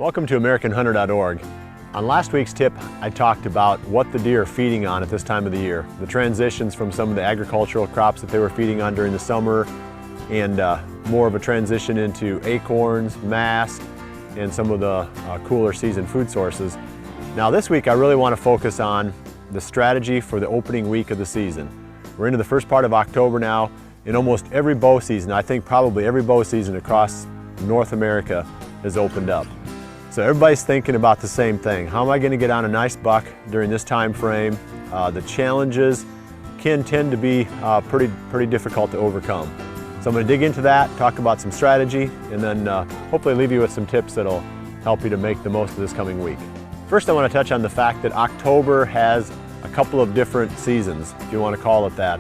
Welcome to AmericanHunter.org. On last week's tip, I talked about what the deer are feeding on at this time of the year, the transitions from some of the agricultural crops that they were feeding on during the summer, and more of a transition into acorns, mast, and some of the cooler season food sources. Now this week I really want to focus on the strategy for the opening week of the season. We're into the first part of October now. In almost every bow season, I think probably every bow season across North America has opened up. So everybody's thinking about the same thing. How am I going to get on a nice buck during this time frame? The challenges can tend to be pretty difficult to overcome. So I'm going to dig into that, talk about some strategy, and then hopefully leave you with some tips that'll help you to make the most of this coming week. First, I want to touch on the fact that October has a couple of different seasons, if you want to call it that.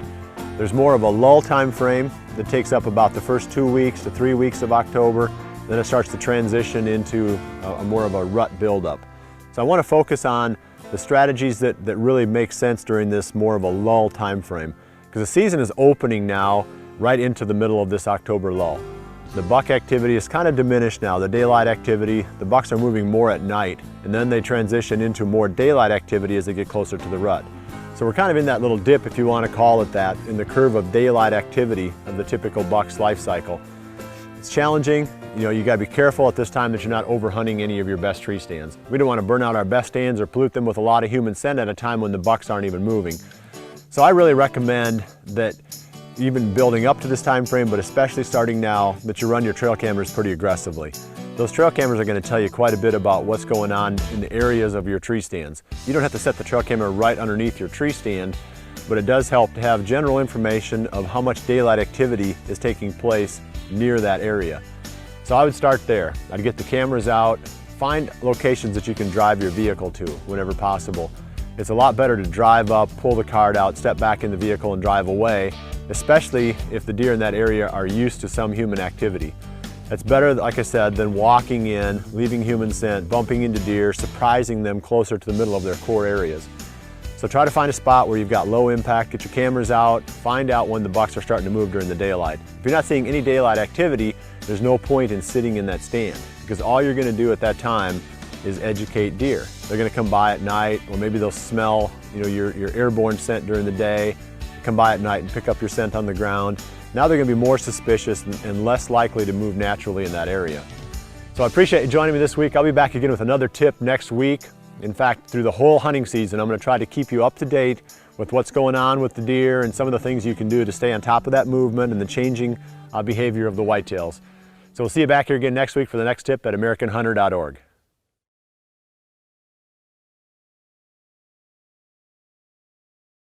There's more of a lull time frame that takes up about the first 2 weeks to 3 weeks of October. Then it starts to transition into more of a rut buildup. So I want to focus on the strategies that really make sense during this more of a lull time frame, because the season is opening now right into the middle of this October lull. The buck activity is kind of diminished now, the daylight activity. The bucks are moving more at night, and then they transition into more daylight activity as they get closer to the rut. So we're kind of in that little dip, if you want to call it that, in the curve of daylight activity of the typical buck's life cycle. It's challenging. You know, you got to be careful at this time that you're not overhunting any of your best tree stands. We don't want to burn out our best stands or pollute them with a lot of human scent at a time when the bucks aren't even moving. So I really recommend that even building up to this time frame, but especially starting now, that you run your trail cameras pretty aggressively. Those trail cameras are going to tell you quite a bit about what's going on in the areas of your tree stands. You don't have to set the trail camera right underneath your tree stand, but it does help to have general information of how much daylight activity is taking place near that area. So I would start there. I'd get the cameras out, find locations that you can drive your vehicle to whenever possible. It's a lot better to drive up, pull the cart out, step back in the vehicle and drive away, especially if the deer in that area are used to some human activity. It's better, like I said, than walking in, leaving human scent, bumping into deer, surprising them closer to the middle of their core areas. So try to find a spot where you've got low impact, get your cameras out, find out when the bucks are starting to move during the daylight. If you're not seeing any daylight activity, there's no point in sitting in that stand, because all you're going to do at that time is educate deer. They're going to come by at night, or maybe they'll smell your airborne scent during the day, come by at night and pick up your scent on the ground. Now they're going to be more suspicious and less likely to move naturally in that area. So I appreciate you joining me this week. I'll be back again with another tip next week. In fact, through the whole hunting season, I'm going to try to keep you up to date with what's going on with the deer and some of the things you can do to stay on top of that movement and the changing behavior of the whitetails. So we'll see you back here again next week for the next tip at AmericanHunter.org.